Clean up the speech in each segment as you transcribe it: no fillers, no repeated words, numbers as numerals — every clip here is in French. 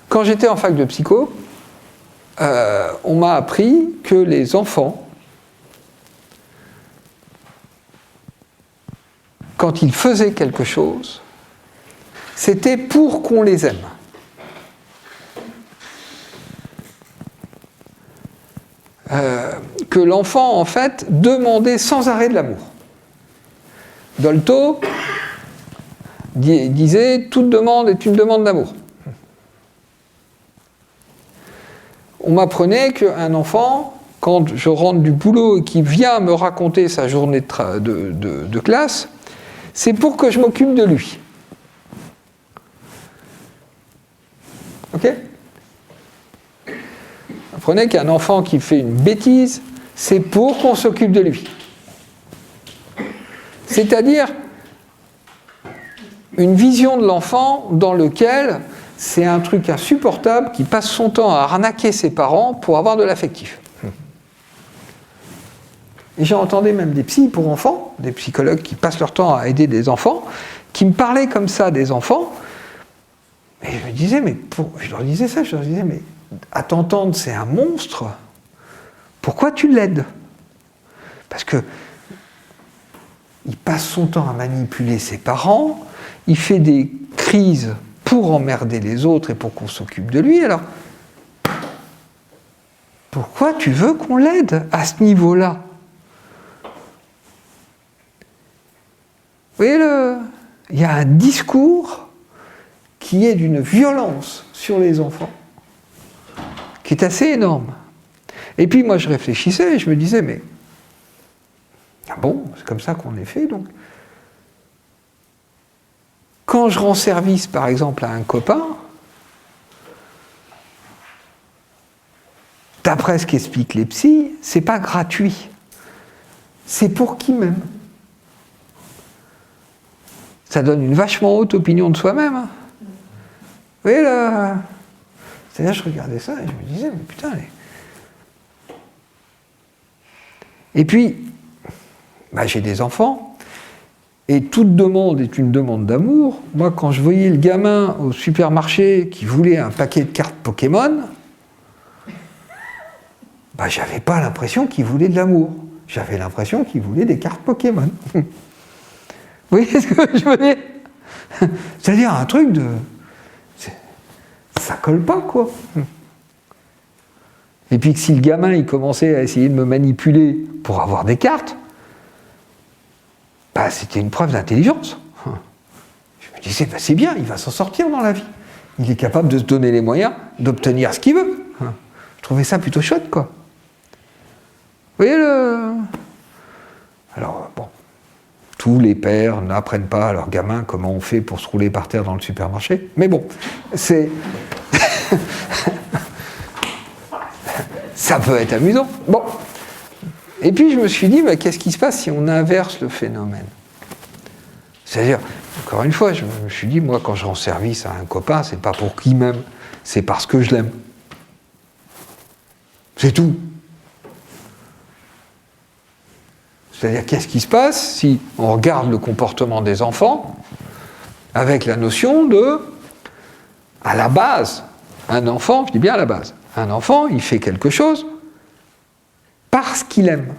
Quand j'étais en fac de psycho, on m'a appris que les enfants, quand ils faisaient quelque chose, c'était pour qu'on les aime. Que l'enfant, en fait, demandait sans arrêt de l'amour. Dolto disait « toute demande est une demande d'amour ». On m'apprenait qu'un enfant, quand je rentre du boulot et qu'il vient me raconter sa journée de classe, c'est pour que je m'occupe de lui. Ok ? Apprenez qu'un enfant qui fait une bêtise, c'est pour qu'on s'occupe de lui. C'est-à-dire une vision de l'enfant dans lequel c'est un truc insupportable qui passe son temps à arnaquer ses parents pour avoir de l'affectif. Et j'ai entendu même des psys pour enfants, des psychologues qui passent leur temps à aider des enfants, qui me parlaient comme ça des enfants, et je me disais, je leur disais ça, je leur disais, mais à t'entendre, c'est un monstre, pourquoi tu l'aides ? Parce que il passe son temps à manipuler ses parents, il fait des crises pour emmerder les autres et pour qu'on s'occupe de lui, alors pourquoi tu veux qu'on l'aide à ce niveau-là ? Vous voyez, il y a un discours qui est d'une violence sur les enfants, qui est assez énorme. Et puis moi je réfléchissais et je me disais, mais ah bon, c'est comme ça qu'on est fait, donc. Quand je rends service, par exemple, à un copain, d'après ce qu'expliquent les psys, c'est pas gratuit. C'est pour qui même. Ça donne une vachement haute opinion de soi-même. Hein. Vous voyez là, c'est-à-dire, je regardais ça et je me disais, mais putain, Et puis, j'ai des enfants. Et toute demande est une demande d'amour. Moi, quand je voyais le gamin au supermarché qui voulait un paquet de cartes Pokémon, j'avais pas l'impression qu'il voulait de l'amour. J'avais l'impression qu'il voulait des cartes Pokémon. Vous voyez ce que je veux dire ? C'est-à-dire un truc de... Ça colle pas, quoi. Et puis que si le gamin, il commençait à essayer de me manipuler pour avoir des cartes, c'était une preuve d'intelligence. Je me disais, c'est bien, il va s'en sortir dans la vie. Il est capable de se donner les moyens d'obtenir ce qu'il veut. Je trouvais ça plutôt chouette, quoi. Vous voyez le... Alors, bon, tous les pères n'apprennent pas à leurs gamins comment on fait pour se rouler par terre dans le supermarché. Mais bon, c'est... ça peut être amusant. Bon. Et puis je me suis dit, qu'est-ce qui se passe si on inverse le phénomène ? C'est-à-dire, encore une fois, je me suis dit, moi, quand je rends service à un copain, c'est pas pour qui m'aime, c'est parce que je l'aime. C'est tout. C'est-à-dire, qu'est-ce qui se passe si on regarde le comportement des enfants avec la notion de, à la base, un enfant, je dis bien à la base, un enfant, il fait quelque chose parce qu'il aime.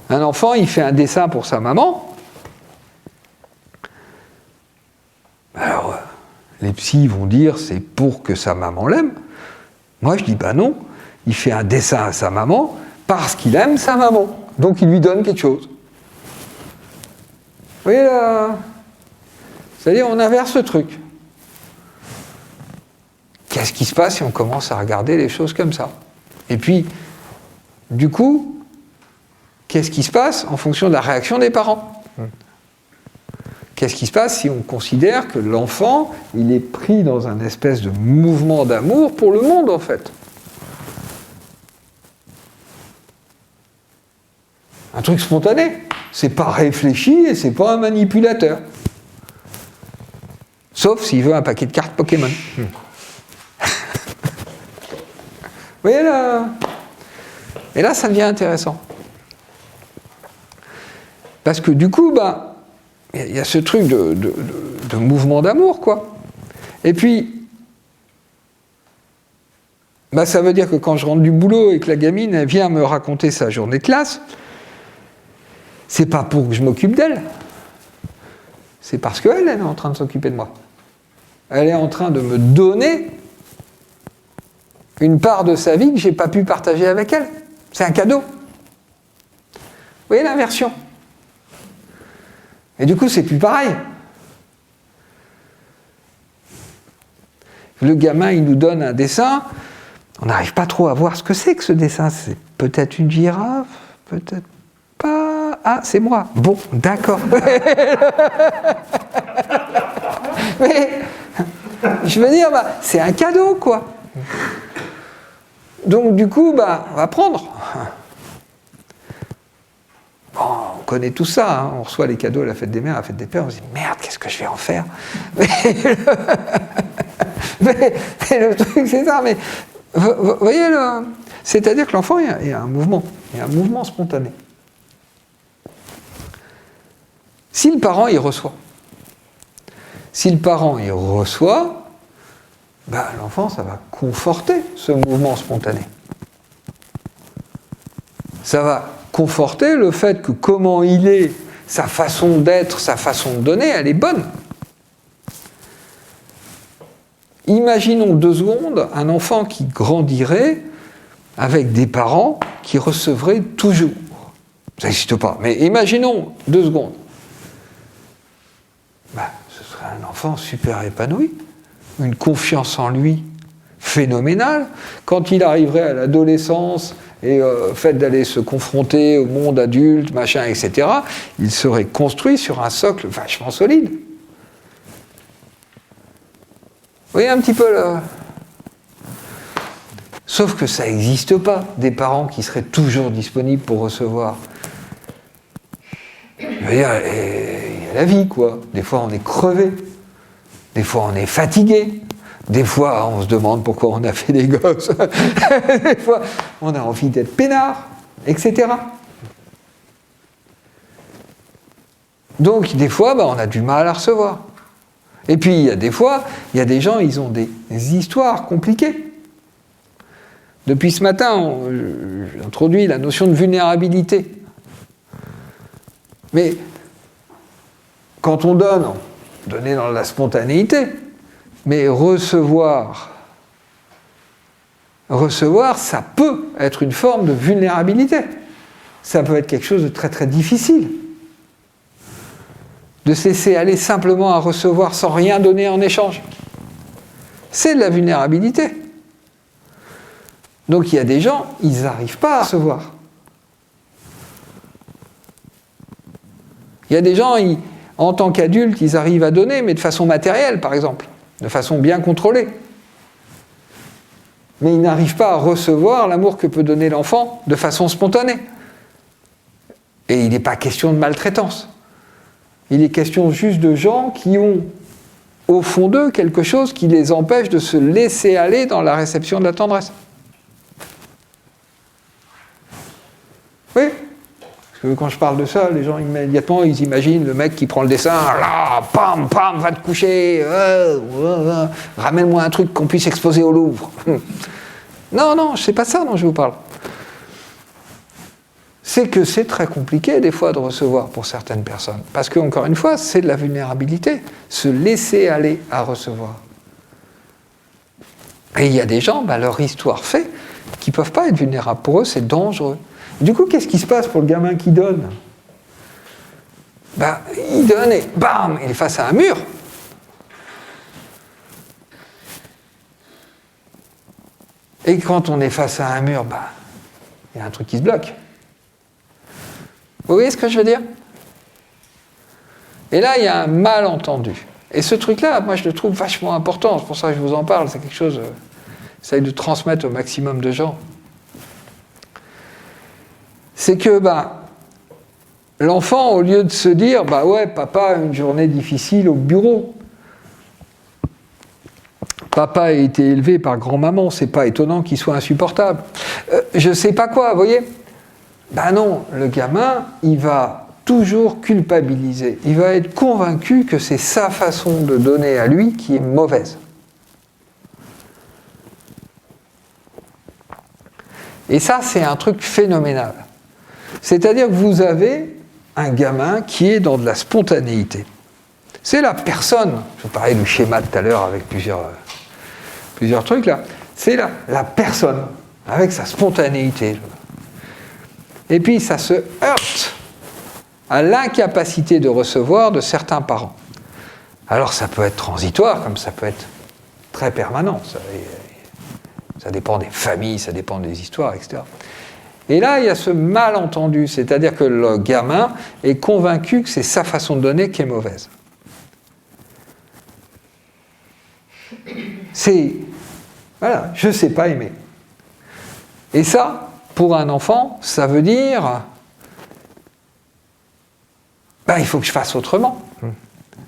Un enfant, il fait un dessin pour sa maman. Alors, les psys vont dire c'est pour que sa maman l'aime. Moi, je dis non, il fait un dessin à sa maman parce qu'il aime sa maman. Donc, il lui donne quelque chose. Vous voyez là ? C'est-à-dire, on inverse le truc. Qu'est-ce qui se passe si on commence à regarder les choses comme ça ? Et puis, du coup, qu'est-ce qui se passe en fonction de la réaction des parents ? Qu'est-ce qui se passe si on considère que l'enfant, il est pris dans un espèce de mouvement d'amour pour le monde, en fait ? Un truc spontané. C'est pas réfléchi et c'est pas un manipulateur. Sauf s'il veut un paquet de cartes Pokémon. Vous voyez là ? Et là, ça devient intéressant. Parce que du coup, il y a ce truc de mouvement d'amour, quoi. Et puis, bah, ça veut dire que quand je rentre du boulot et que la gamine elle vient me raconter sa journée de classe, c'est pas pour que je m'occupe d'elle, c'est parce qu'elle est en train de s'occuper de moi. Elle est en train de me donner une part de sa vie que je n'ai pas pu partager avec elle. C'est un cadeau. Vous voyez l'inversion? Et du coup, c'est plus pareil. Le gamin, il nous donne un dessin, on n'arrive pas trop à voir ce que c'est que ce dessin. C'est peut-être une girafe, peut-être pas. Ah, c'est moi. Bon, d'accord. Mais, je veux dire, bah, c'est un cadeau, quoi. Donc, du coup, bah, on va prendre. Bon, on connaît tout ça, hein. On reçoit les cadeaux à la fête des mères, à la fête des pères, on se dit, merde, qu'est-ce que je vais en faire? Mais le truc, c'est ça. Mais vous voyez, c'est-à-dire que l'enfant, il y a un mouvement. Il y a un mouvement spontané. Si le parent, il reçoit. Si le parent, il reçoit, bah, l'enfant, ça va conforter ce mouvement spontané. Ça va conforter le fait que comment il est, sa façon d'être, sa façon de donner, elle est bonne. Imaginons 2 secondes un enfant qui grandirait avec des parents qui recevraient toujours. Ça n'existe pas, mais imaginons 2 secondes. Bah, ce serait un enfant super épanoui, une confiance en lui phénoménale. Quand il arriverait à l'adolescence et fait d'aller se confronter au monde adulte, machin, etc., il serait construit sur un socle vachement solide. Vous voyez un petit peu là. Sauf que ça n'existe pas, des parents qui seraient toujours disponibles pour recevoir. Je veux dire, il y a la vie, quoi. Des fois, on est crevé. Des fois, on est fatigué. Des fois, on se demande pourquoi on a fait des gosses. Des fois, on a envie d'être peinard, etc. Donc, des fois, bah, on a du mal à recevoir. Et puis, il y a des fois, il y a des gens, ils ont des histoires compliquées. Depuis ce matin, j'ai introduit la notion de vulnérabilité. Mais quand on donne, donner dans la spontanéité, mais recevoir, ça peut être une forme de vulnérabilité. Ça peut être quelque chose de très très difficile. De se laisser aller simplement à recevoir sans rien donner en échange. C'est de la vulnérabilité. Donc il y a des gens, ils n'arrivent pas à recevoir. Il y a des gens, en tant qu'adultes, ils arrivent à donner, mais de façon matérielle, par exemple, de façon bien contrôlée. Mais ils n'arrivent pas à recevoir l'amour que peut donner l'enfant de façon spontanée. Et il n'est pas question de maltraitance. Il est question juste de gens qui ont, au fond d'eux, quelque chose qui les empêche de se laisser aller dans la réception de la tendresse. Oui. Parce que quand je parle de ça, les gens immédiatement, ils imaginent le mec qui prend le dessin, là, pam, pam, va te coucher, ramène-moi un truc qu'on puisse exposer au Louvre. Non, non, c'est pas ça dont je vous parle. C'est que c'est très compliqué des fois de recevoir pour certaines personnes. Parce que, encore une fois, c'est de la vulnérabilité. Se laisser aller à recevoir. Et il y a des gens, bah, leur histoire fait qu'ils ne peuvent pas être vulnérables. Pour eux, c'est dangereux. Du coup, qu'est-ce qui se passe pour le gamin qui donne? Bah, il donne et bam, il est face à un mur. Et quand on est face à un mur, bah, il y a un truc qui se bloque. Vous voyez ce que je veux dire? Et là, il y a un malentendu. Et ce truc-là, moi, je le trouve vachement important. C'est pour ça que je vous en parle. C'est quelque chose, j'essaie de transmettre au maximum de gens. C'est que, bah, l'enfant, au lieu de se dire, bah ouais, papa a une journée difficile au bureau. Papa a été élevé par grand-maman, c'est pas étonnant qu'il soit insupportable. Je sais pas quoi, vous voyez? Ben non, le gamin, il va toujours culpabiliser. Il va être convaincu que c'est sa façon de donner à lui qui est mauvaise. Et ça, c'est un truc phénoménal. C'est-à-dire que vous avez un gamin qui est dans de la spontanéité. C'est la personne, je vous parlais du schéma de tout à l'heure avec plusieurs trucs là, c'est la personne avec sa spontanéité. Et puis ça se heurte à l'incapacité de recevoir de certains parents. Alors ça peut être transitoire, comme ça peut être très permanent. Ça dépend des familles, ça dépend des histoires, etc. Et là, il y a ce malentendu, c'est-à-dire que le gamin est convaincu que c'est sa façon de donner qui est mauvaise. Voilà, je ne sais pas aimer. Et ça, pour un enfant, ça veut dire, il faut que je fasse autrement.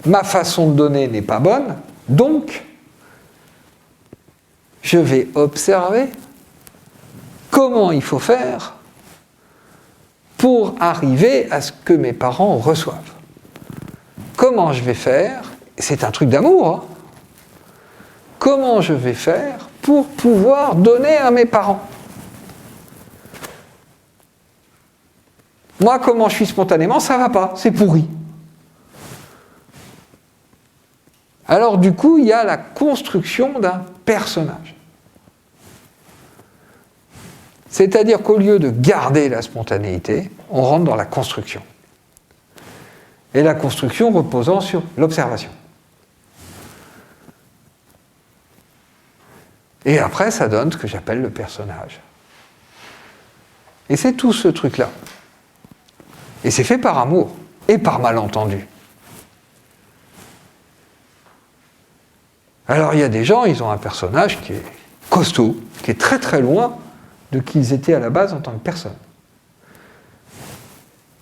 Ma façon de donner n'est pas bonne, donc je vais observer comment il faut faire pour arriver à ce que mes parents reçoivent. Comment je vais faire, c'est un truc d'amour, hein, comment je vais faire pour pouvoir donner à mes parents. Moi, comment je suis spontanément, ça ne va pas, c'est pourri. Alors du coup, il y a la construction d'un personnage. C'est-à-dire qu'au lieu de garder la spontanéité, on rentre dans la construction. Et la construction reposant sur l'observation. Et après, ça donne ce que j'appelle le personnage. Et c'est tout ce truc-là. Et c'est fait par amour et par malentendu. Alors il y a des gens, ils ont un personnage qui est costaud, qui est très très loin de qui ils étaient à la base en tant que personne.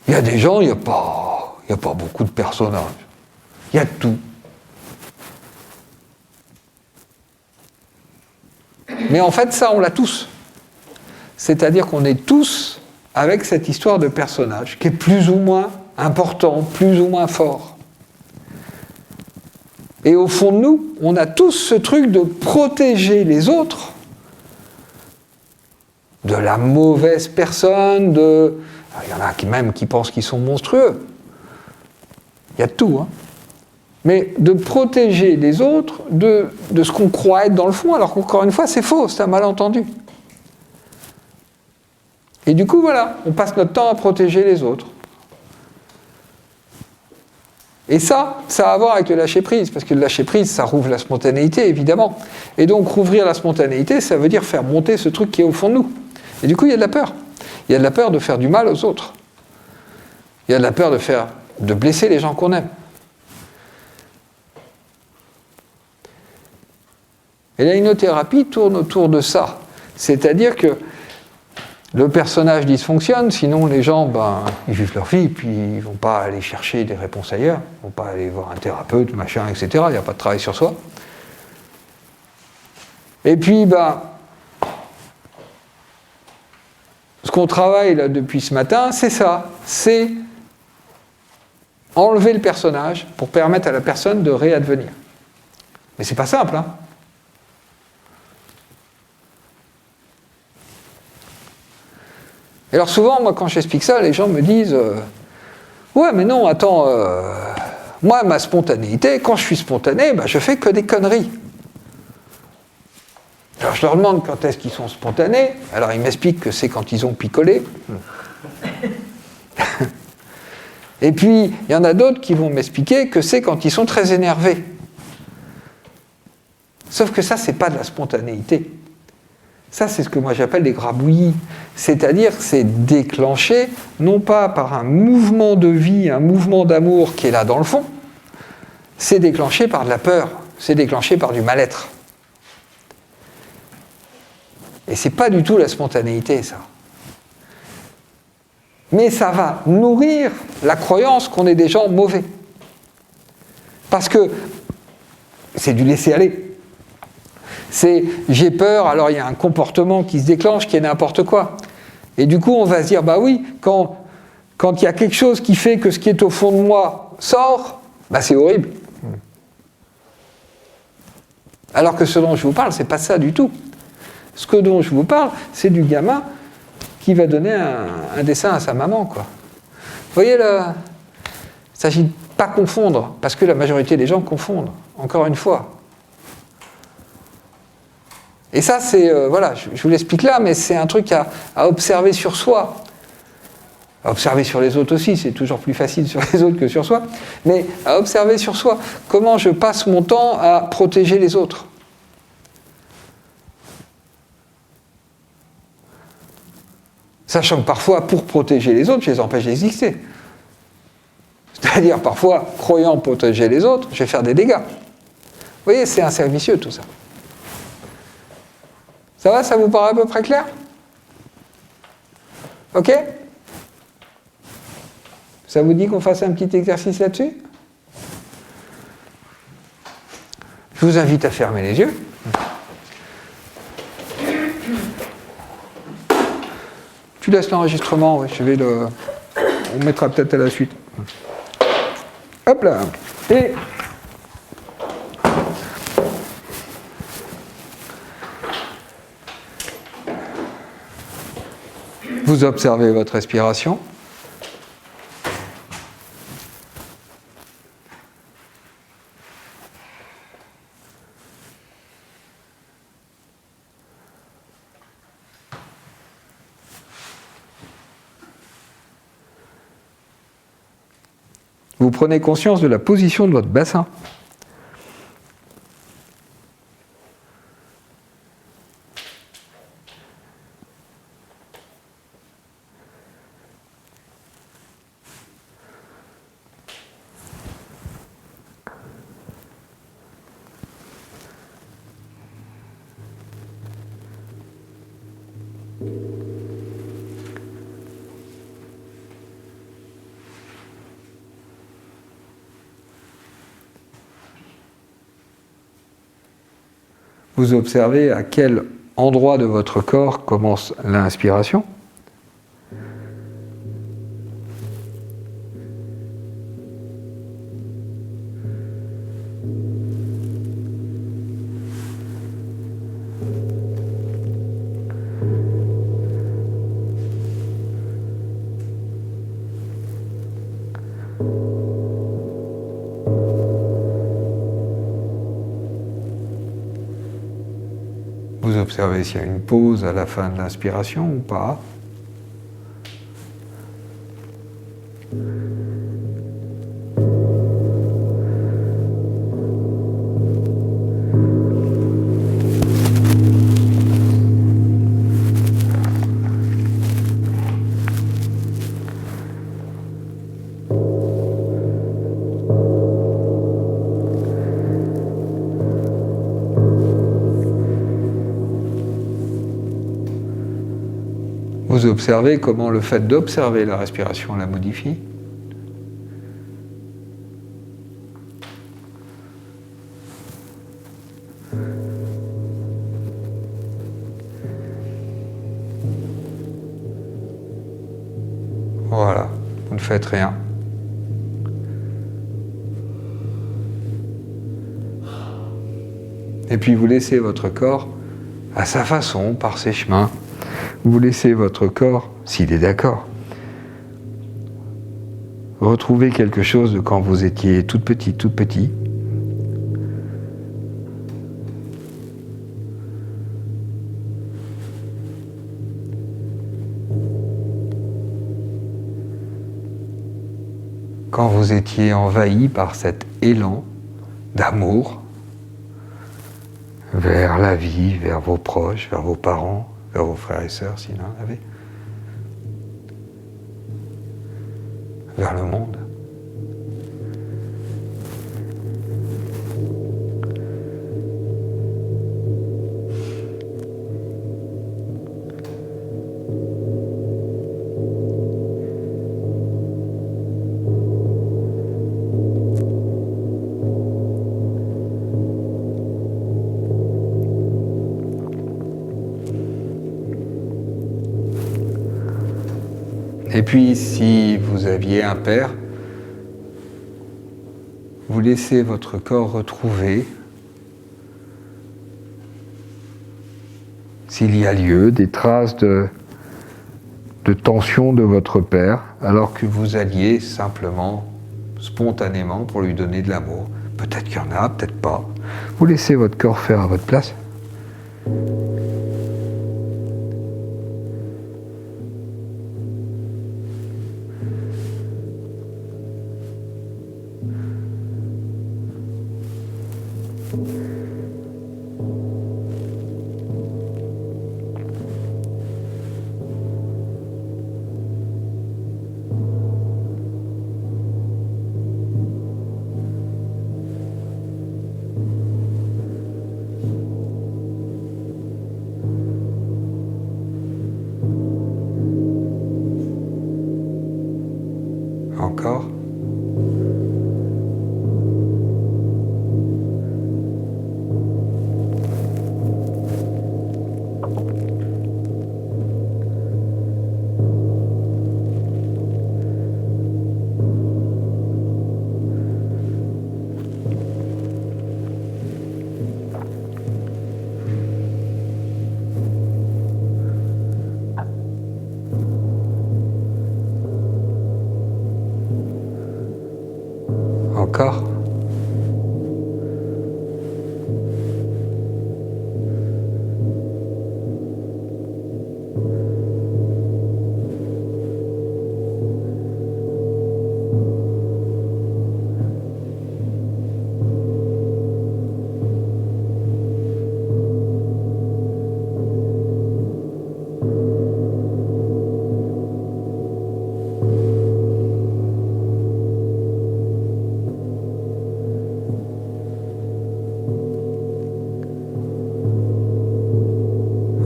Il y a des gens, il n'y a pas beaucoup de personnages. Il y a de tout. Mais en fait, ça, on l'a tous. C'est-à-dire qu'on est tous avec cette histoire de personnage qui est plus ou moins important, plus ou moins fort. Et au fond de nous, on a tous ce truc de protéger les autres de la mauvaise personne, il y en a même qui pensent qu'ils sont monstrueux. Il y a de tout, hein. Mais de protéger les autres de ce qu'on croit être dans le fond, alors qu'encore une fois, c'est faux, c'est un malentendu. Et du coup, voilà, on passe notre temps à protéger les autres. Et ça a à voir avec le lâcher-prise, parce que le lâcher-prise, ça rouvre la spontanéité, évidemment. Et donc, rouvrir la spontanéité, ça veut dire faire monter ce truc qui est au fond de nous. Et du coup, il y a de la peur. Il y a de la peur de faire du mal aux autres. Il y a de la peur de blesser les gens qu'on aime. Et la hypnothérapie tourne autour de ça. C'est-à-dire que le personnage dysfonctionne, sinon les gens, ils vivent leur vie, puis ils ne vont pas aller chercher des réponses ailleurs, ils ne vont pas aller voir un thérapeute, machin, etc. Il n'y a pas de travail sur soi. Et puis, ce qu'on travaille là depuis ce matin, c'est ça. C'est enlever le personnage pour permettre à la personne de réadvenir. Mais c'est pas simple, hein. Et alors souvent, moi, quand j'explique ça, les gens me disent ouais, mais non, attends, moi, ma spontanéité, quand je suis spontané, je fais que des conneries. Alors je leur demande quand est-ce qu'ils sont spontanés. Alors ils m'expliquent que c'est quand ils ont picolé. Et puis, il y en a d'autres qui vont m'expliquer que c'est quand ils sont très énervés. Sauf que ça, c'est pas de la spontanéité. Ça, c'est ce que moi j'appelle des grabouillis. C'est-à-dire que c'est déclenché, non pas par un mouvement de vie, un mouvement d'amour qui est là dans le fond, c'est déclenché par de la peur, c'est déclenché par du mal-être. Et c'est pas du tout la spontanéité, ça. Mais ça va nourrir la croyance qu'on est des gens mauvais. Parce que c'est du laisser-aller. C'est j'ai peur, alors il y a un comportement qui se déclenche qui est n'importe quoi. Et du coup, on va se dire, oui, quand il y a quelque chose qui fait que ce qui est au fond de moi sort, c'est horrible. Alors que ce dont je vous parle, c'est pas ça du tout. Ce dont je vous parle, c'est du gamin qui va donner un dessin à sa maman, quoi. Vous voyez, là, il ne s'agit pas de confondre, parce que la majorité des gens confondent, encore une fois. Et ça, c'est, voilà, je vous l'explique là, mais c'est un truc à observer sur soi. À observer sur les autres aussi, c'est toujours plus facile sur les autres que sur soi, mais à observer sur soi comment je passe mon temps à protéger les autres. Sachant que parfois, pour protéger les autres, je les empêche d'exister. C'est-à-dire, parfois, croyant protéger les autres, je vais faire des dégâts. Vous voyez, c'est un cercle vicieux, tout ça. Ça va, ça vous paraît à peu près clair? Ok? Ça vous dit qu'on fasse un petit exercice là-dessus? Je vous invite à fermer les yeux. Tu laisses l'enregistrement, oui, on mettra peut-être à la suite. Hop là. Et vous observez votre respiration. Vous prenez conscience de la position de votre bassin. Vous observez à quel endroit de votre corps commence l'inspiration. Vous observez s'il y a une pause à la fin de l'inspiration ou pas. Vous observez comment le fait d'observer la respiration la modifie. Voilà, vous ne faites rien. Et puis vous laissez votre corps à sa façon, par ses chemins. Vous laissez votre corps, s'il est d'accord, retrouver quelque chose de quand vous étiez toute petite, tout petit. Quand vous étiez envahi par cet élan d'amour vers la vie, vers vos proches, vers vos parents, vers vos frères et sœurs, s'il en avait, vers le monde. Et puis, si vous aviez un père, vous laissez votre corps retrouver, s'il y a lieu, des traces de de tension de votre père, alors que vous alliez simplement, spontanément, pour lui donner de l'amour. Peut-être qu'il y en a, peut-être pas. Vous laissez votre corps faire à votre place. Encore. Encore.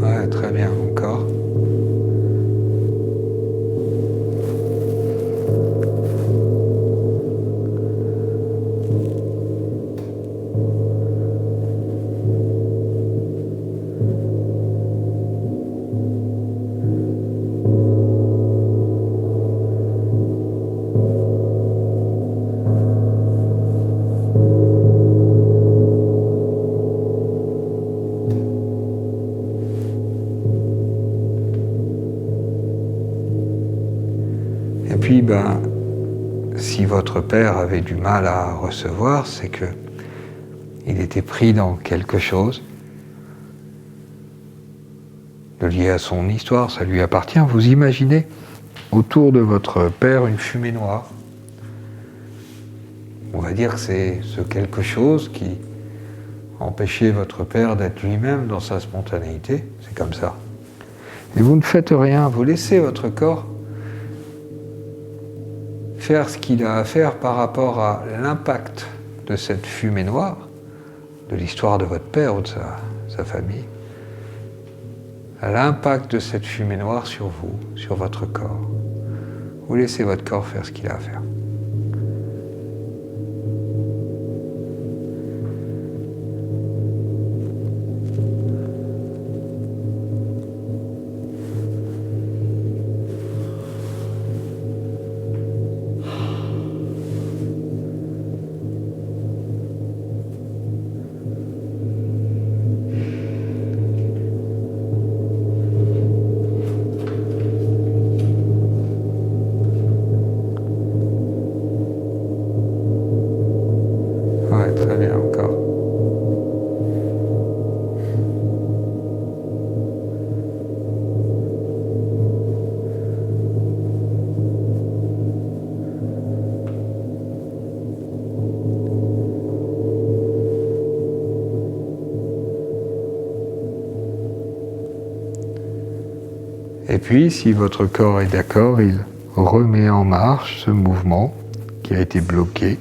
Ouais, très bien, encore. Et puis, si votre père avait du mal à recevoir, c'est que il était pris dans quelque chose de lié à son histoire, ça lui appartient. Vous imaginez autour de votre père une fumée noire. On va dire que c'est ce quelque chose qui empêchait votre père d'être lui-même dans sa spontanéité. C'est comme ça. Et vous ne faites rien, vous laissez votre corps faire ce qu'il a à faire par rapport à l'impact de cette fumée noire, de l'histoire de votre père ou de sa famille, à l'impact de cette fumée noire sur vous, sur votre corps. Vous laissez votre corps faire ce qu'il a à faire. Ouais, très bien, encore. Et puis, si votre corps est d'accord, il remet en marche ce mouvement qui a été bloqué.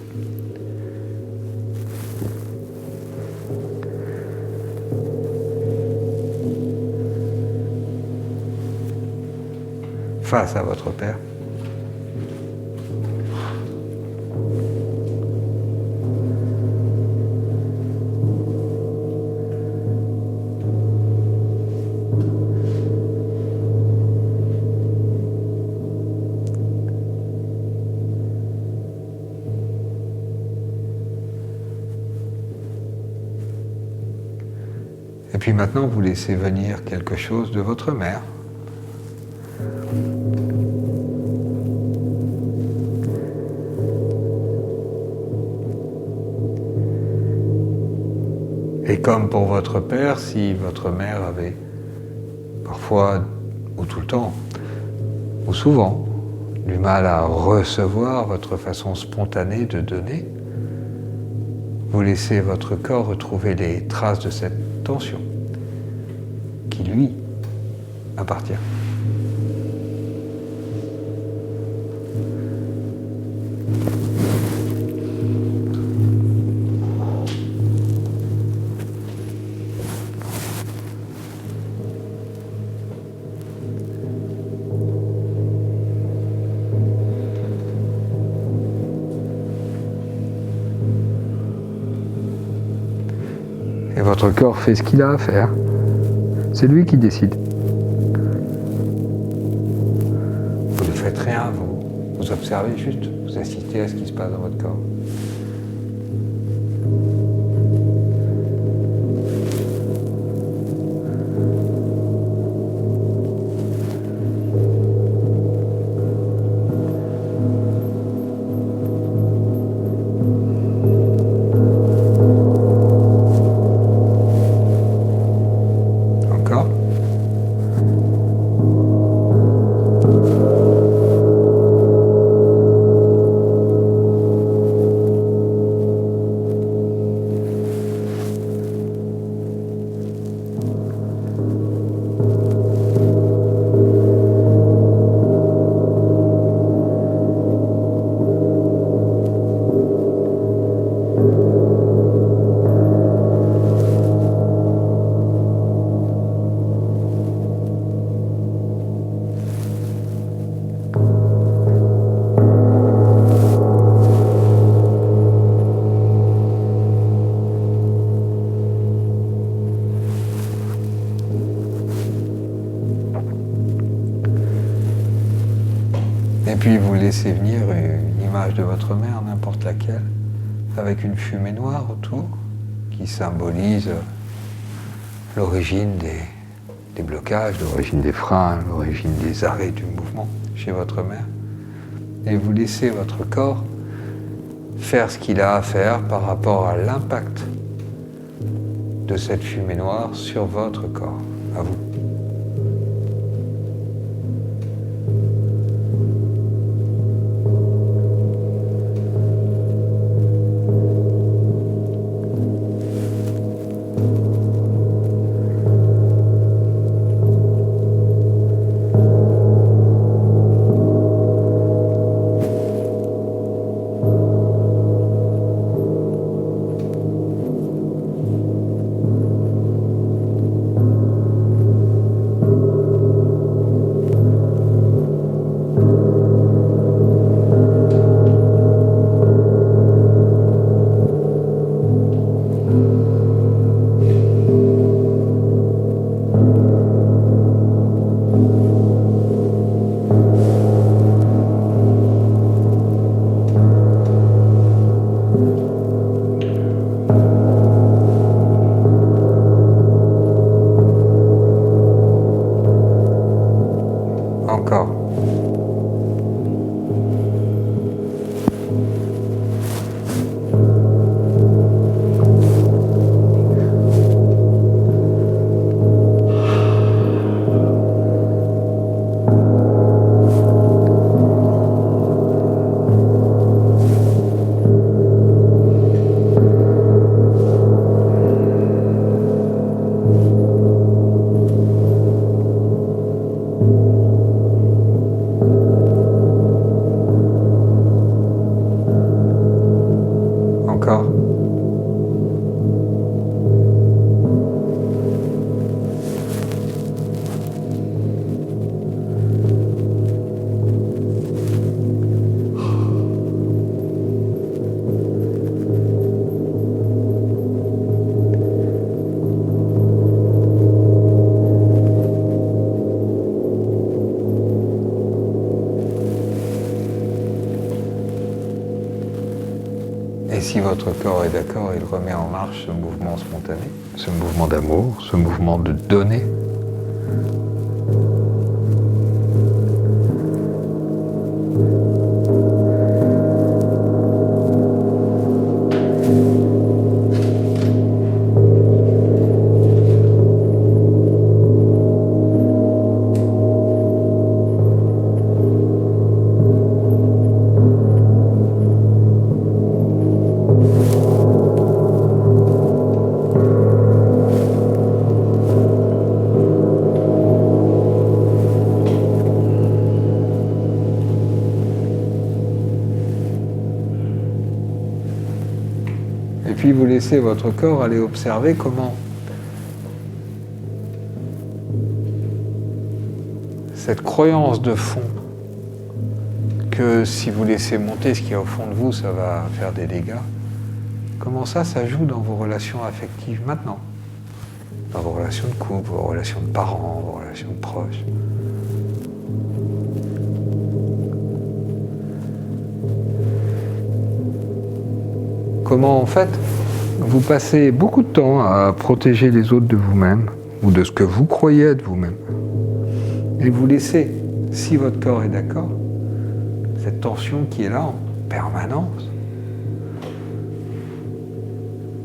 Face à votre père. Et puis maintenant, vous laissez venir quelque chose de votre mère. Et comme pour votre père, si votre mère avait parfois, ou tout le temps, ou souvent, du mal à recevoir votre façon spontanée de donner, vous laissez votre corps retrouver les traces de cette tension qui lui appartient. Et votre corps fait ce qu'il a à faire. C'est lui qui décide. Vous ne faites rien, vous observez juste, vous assistez à ce qui se passe dans votre corps. Et puis vous laissez venir une image de votre mère, n'importe laquelle, avec une fumée noire autour, qui symbolise l'origine des blocages, l'origine des freins, l'origine des arrêts du mouvement chez votre mère. Et vous laissez votre corps faire ce qu'il a à faire par rapport à l'impact de cette fumée noire sur votre corps, à vous. Encore. Encore. Et si votre corps est d'accord, il remet en marche ce mouvement spontané, ce mouvement d'amour, ce mouvement de donner. puis vous laissez votre corps aller observer comment cette croyance de fond que si vous laissez monter ce qui est au fond de vous, ça va faire des dégâts, comment ça joue dans vos relations affectives maintenant, dans vos relations de couple, vos relations de parents, vos relations de proches. Comment en fait vous passez beaucoup de temps à protéger les autres de vous-même ou de ce que vous croyez être vous-même. Et vous laissez, si votre corps est d'accord, cette tension qui est là en permanence,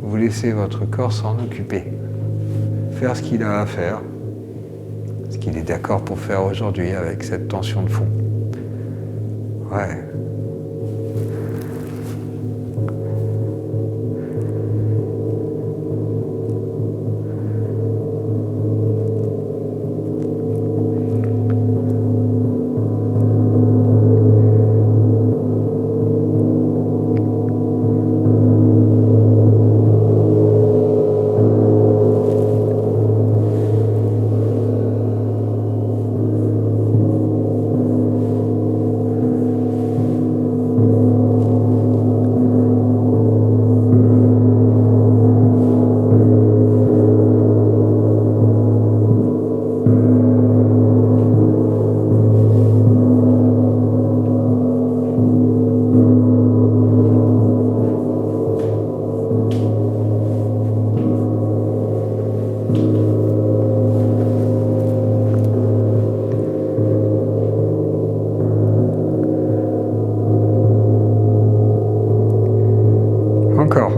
vous laissez votre corps s'en occuper, faire ce qu'il a à faire, ce qu'il est d'accord pour faire aujourd'hui avec cette tension de fond. Ouais. Encore.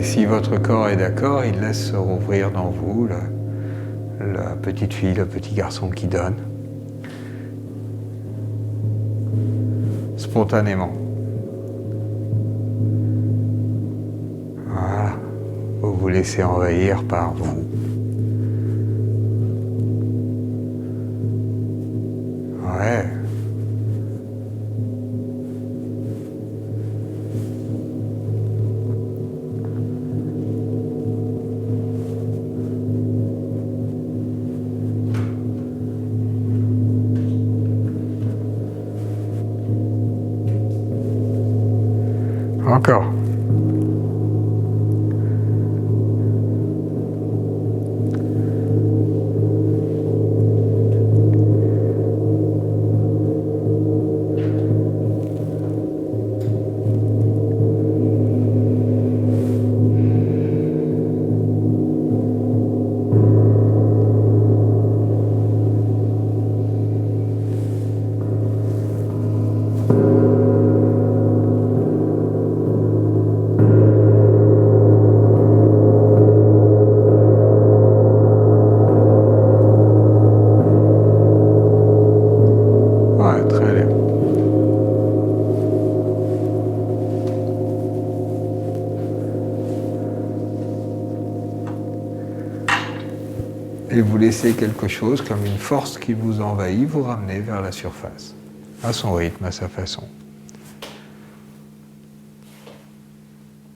Si votre corps est d'accord, il laisse se rouvrir dans vous la petite fille, le petit garçon qui donne, spontanément. Voilà, vous vous laissez envahir par vous. Ouais. Encore. Et vous laissez quelque chose comme une force qui vous envahit, vous ramener vers la surface, à son rythme, à sa façon.